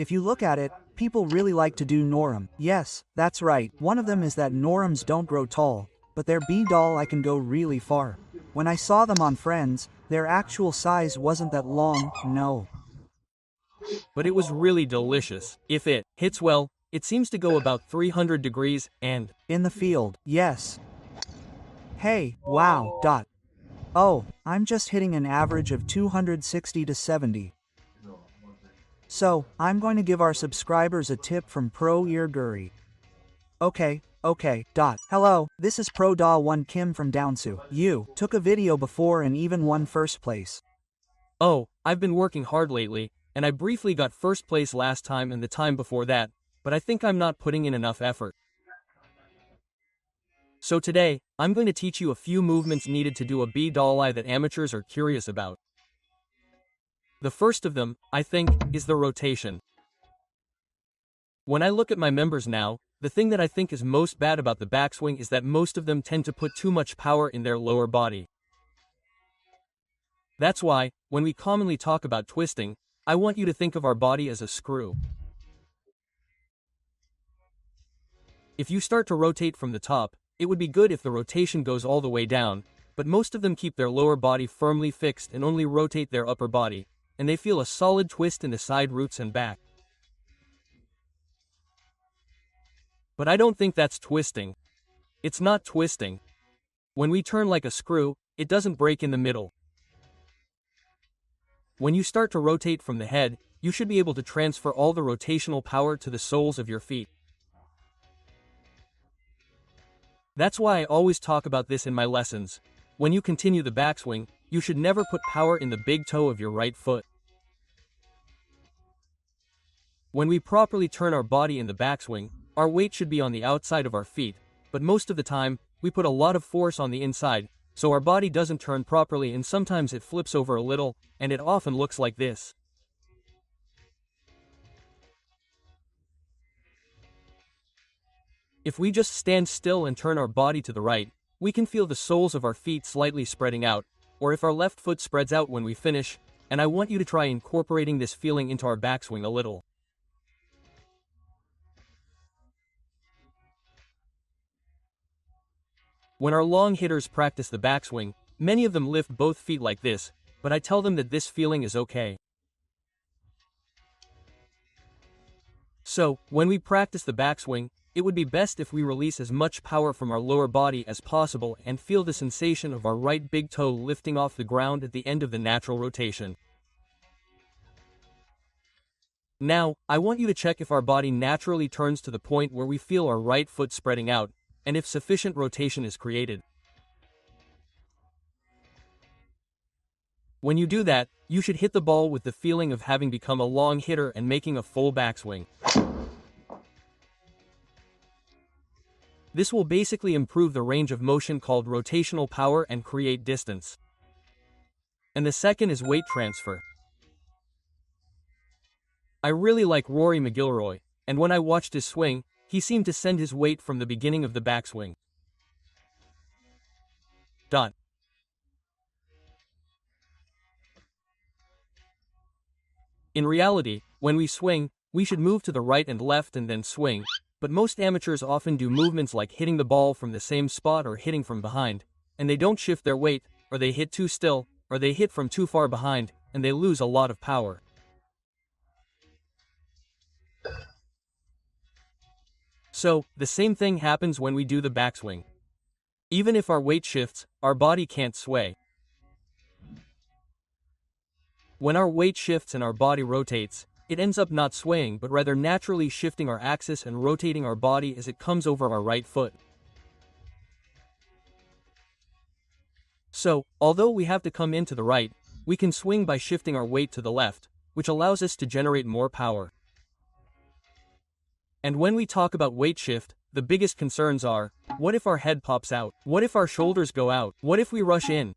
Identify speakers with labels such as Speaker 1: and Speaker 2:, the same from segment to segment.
Speaker 1: If you look at it, people really like to do Norum. Yes, that's right. One of them is that Norums don't grow tall, but their B-doll I can go really far. When I saw them on Friends, their actual size wasn't that long, no.
Speaker 2: But it was really delicious. If it hits well, it seems to go about 300 degrees and
Speaker 1: In the field, yes. Hey, wow, dot. Oh, I'm just hitting an average of 260 to 70. So, I'm going to give our subscribers a tip from Pro Ear Guri. Okay, dot. Hello, this is Pro Da-hye Kim from Downsu. You took a video before and even won first place.
Speaker 2: oh, I've been working hard lately, and I briefly got first place last time and the time before that, but I think I'm not putting in enough effort. So today, I'm going to teach you a few movements needed to do a B-doll that amateurs are curious about. The first of them, I think, is the rotation. When I look at my members now, the thing that I think is most bad about the backswing is that most of them tend to put too much power in their lower body. That's why, when we commonly talk about twisting, I want you to think of our body as a screw. If you start to rotate from the top, it would be good if the rotation goes all the way down, but most of them keep their lower body firmly fixed and only rotate their upper body, and they feel a solid twist in the side roots and back. But I don't think that's twisting. It's not twisting. When we turn like a screw, it doesn't break in the middle. When you start to rotate from the head, you should be able to transfer all the rotational power to the soles of your feet. That's why I always talk about this in my lessons. When you continue the backswing, you should never put power in the big toe of your right foot. When we properly turn our body in the backswing, our weight should be on the outside of our feet, but most of the time, we put a lot of force on the inside, so our body doesn't turn properly and sometimes it flips over a little, and it often looks like this. If we just stand still and turn our body to the right, we can feel the soles of our feet slightly spreading out, or if our left foot spreads out when we finish, and I want you to try incorporating this feeling into our backswing a little. When our long hitters practice the backswing, many of them lift both feet like this, but I tell them that this feeling is okay. So, when we practice the backswing, it would be best if we release as much power from our lower body as possible and feel the sensation of our right big toe lifting off the ground at the end of the natural rotation. Now, I want you to check if our body naturally turns to the point where we feel our right foot spreading out, and if sufficient rotation is created. When you do that, you should hit the ball with the feeling of having become a long hitter and making a full backswing. This will basically improve the range of motion called rotational power and create distance. And the second is weight transfer. I really like Rory McIlroy, and when I watched his swing, he seemed to send his weight from the beginning of the backswing. In reality, when we swing, we should move to the right and left and then swing, but most amateurs often do movements like hitting the ball from the same spot or hitting from behind, and they don't shift their weight, or they hit too still, or they hit from too far behind, and they lose a lot of power. So, the same thing happens when we do the backswing. Even if our weight shifts, our body can't sway. When our weight shifts and our body rotates, it ends up not swaying but rather naturally shifting our axis and rotating our body as it comes over our right foot. So, although we have to come in to the right, we can swing by shifting our weight to the left, which allows us to generate more power. And when we talk about weight shift, the biggest concerns are, what if our head pops out? What if our shoulders go out? What if we rush in?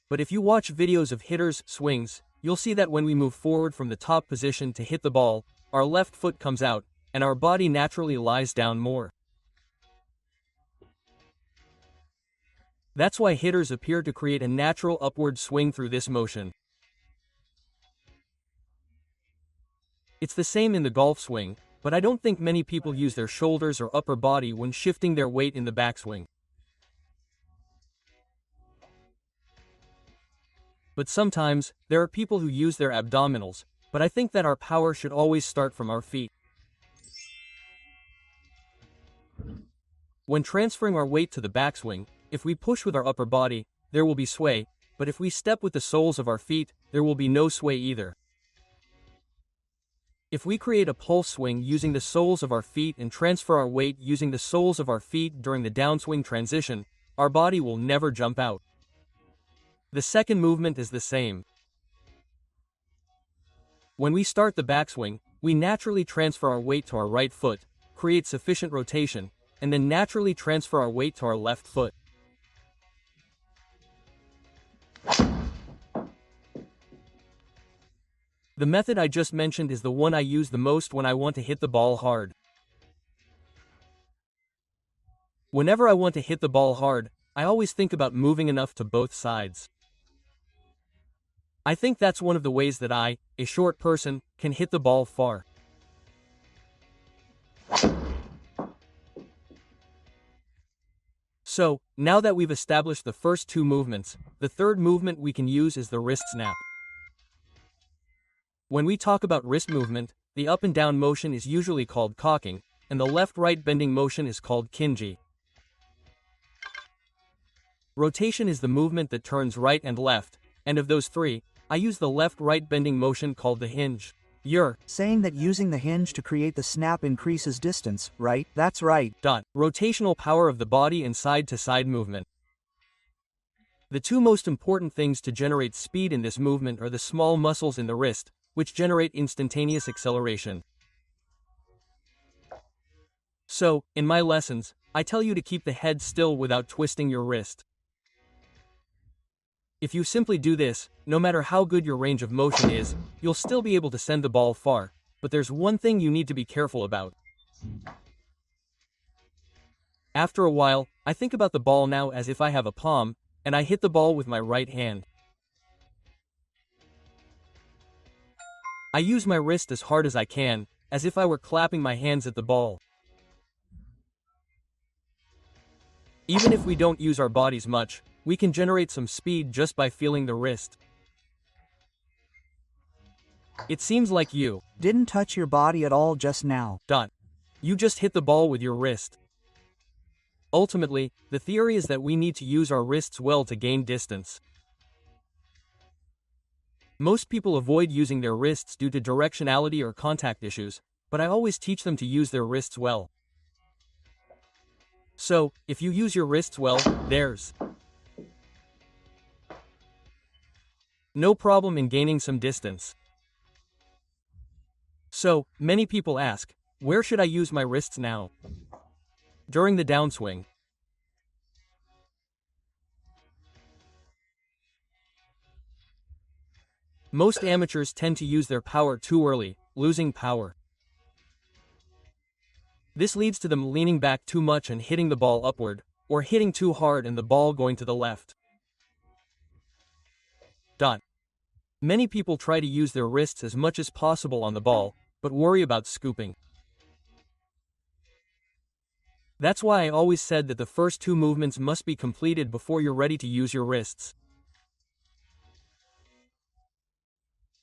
Speaker 2: But if you watch videos of hitters' swings, you'll see that when we move forward from the top position to hit the ball, our left foot comes out, and our body naturally lies down more. That's why hitters appear to create a natural upward swing through this motion. It's the same in the golf swing, but I don't think many people use their shoulders or upper body when shifting their weight in the backswing. But sometimes, there are people who use their abdominals, but I think that our power should always start from our feet. When transferring our weight to the backswing, if we push with our upper body, there will be sway, but if we step with the soles of our feet, there will be no sway either. If we create a pulse swing using the soles of our feet and transfer our weight using the soles of our feet during the downswing transition, our body will never jump out. The second movement is the same. When we start the backswing, we naturally transfer our weight to our right foot, create sufficient rotation, and then naturally transfer our weight to our left foot. The method I just mentioned is the one I use the most when I want to hit the ball hard. Whenever I want to hit the ball hard, I always think about moving enough to both sides. I think that's one of the ways that I, a short person, can hit the ball far. So, now that we've established the first two movements, the third movement we can use is the wrist snap. When we talk about wrist movement, the up and down motion is usually called cocking, and the left-right bending motion is called Hinge. Rotation is the movement that turns right and left, and of those three, I use the left-right bending motion called the hinge. You're
Speaker 1: saying that using the hinge to create the snap increases distance, right? That's right.
Speaker 2: Rotational power of the body and side-to-side movement. The two most important things to generate speed in this movement are the small muscles in the wrist, which generate instantaneous acceleration. So, in my lessons, I tell you to keep the head still without twisting your wrist. If you simply do this, no matter how good your range of motion is, you'll still be able to send the ball far, but there's one thing you need to be careful about. After a while, I think about the ball now as if I have a palm, and I hit the ball with my right hand. I use my wrist as hard as I can, as if I were clapping my hands at the ball. Even if we don't use our bodies much, we can generate some speed just by feeling the wrist. It seems like you
Speaker 1: didn't touch your body at all just now.
Speaker 2: You just hit the ball with your wrist. Ultimately, the theory is that we need to use our wrists well to gain distance. Most people avoid using their wrists due to directionality or contact issues, but I always teach them to use their wrists well. So, if you use your wrists well, there's no problem in gaining some distance. So, many people ask, where should I use my wrists now? During the downswing. Most amateurs tend to use their power too early, losing power. This leads to them leaning back too much and hitting the ball upward, or hitting too hard and the ball going to the left. Many people try to use their wrists as much as possible on the ball, but worry about scooping. That's why I always said that the first two movements must be completed before you're ready to use your wrists.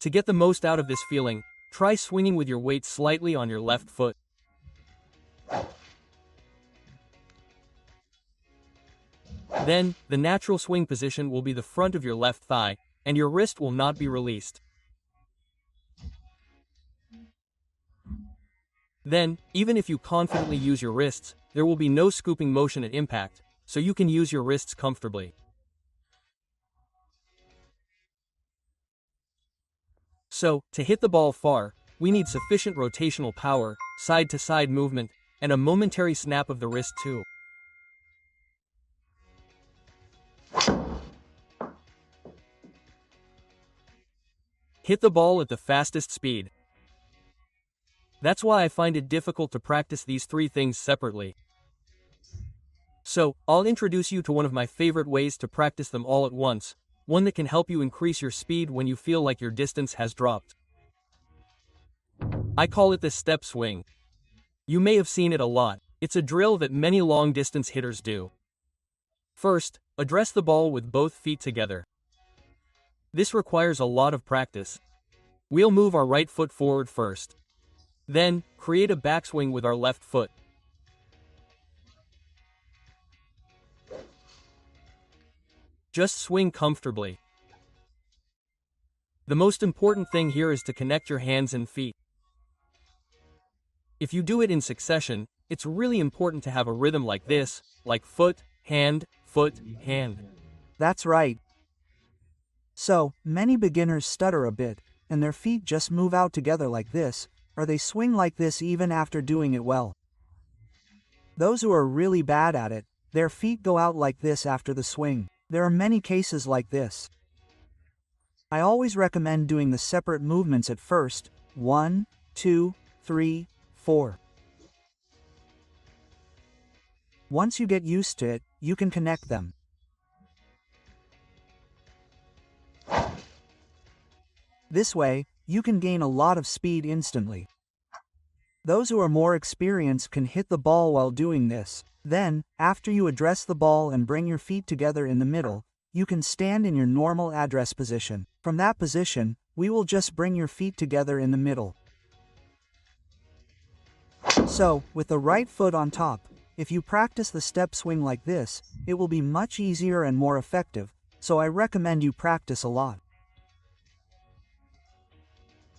Speaker 2: To get the most out of this feeling, try swinging with your weight slightly on your left foot. Then, the natural swing position will be the front of your left thigh, and your wrist will not be released. Then, even if you confidently use your wrists, there will be no scooping motion at impact, so you can use your wrists comfortably. So, to hit the ball far, we need sufficient rotational power, side-to-side movement, and a momentary snap of the wrist too. Hit the ball at the fastest speed. That's why I find it difficult to practice these three things separately. So, I'll introduce you to one of my favorite ways to practice them all at once, one that can help you increase your speed when you feel like your distance has dropped. I call it the step swing. You may have seen it a lot. It's a drill that many long-distance hitters do. First, address the ball with both feet together. This requires a lot of practice. We'll move our right foot forward first. Then, create a backswing with our left foot. Just swing comfortably. The most important thing here is to connect your hands and feet. If you do it in succession, it's really important to have a rhythm like this, like foot, hand, hand.
Speaker 1: That's right. So, many beginners stutter a bit, and their feet just move out together like this, or they swing like this even after doing it well. Those who are really bad at it, their feet go out like this after the swing. There are many cases like this. I always recommend doing the separate movements at first, 1, 2, 3, 4. Once you get used to it, you can connect them. This way, you can gain a lot of speed instantly. Those who are more experienced can hit the ball while doing this. Then, after you address the ball and bring your feet together in the middle, you can stand in your normal address position. From that position, we will just bring your feet together in the middle. So, with the right foot on top, if you practice the step swing like this, it will be much easier and more effective, so I recommend you practice a lot.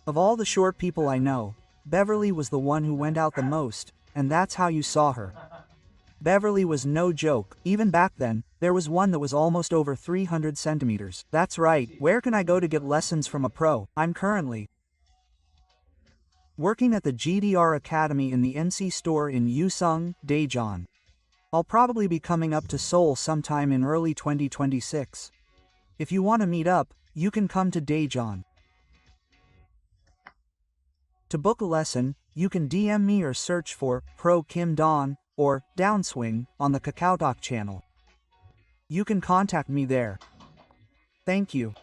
Speaker 1: Of all the short people I know, Beverly was the one who went out the most, and that's how you saw her. Beverly was no joke. Even back then, there was one that was almost over 300 centimeters. That's right. Where can I go to get lessons from a pro? I'm currently working at the GDR Academy in the NC store in Useong, Daejeon. I'll probably be coming up to Seoul sometime in early 2026. If you want to meet up, you can come to Daejeon. To book a lesson, you can DM me or search for Pro Kim Don or Downswing on the KakaoTalk channel. You can contact me there. Thank you.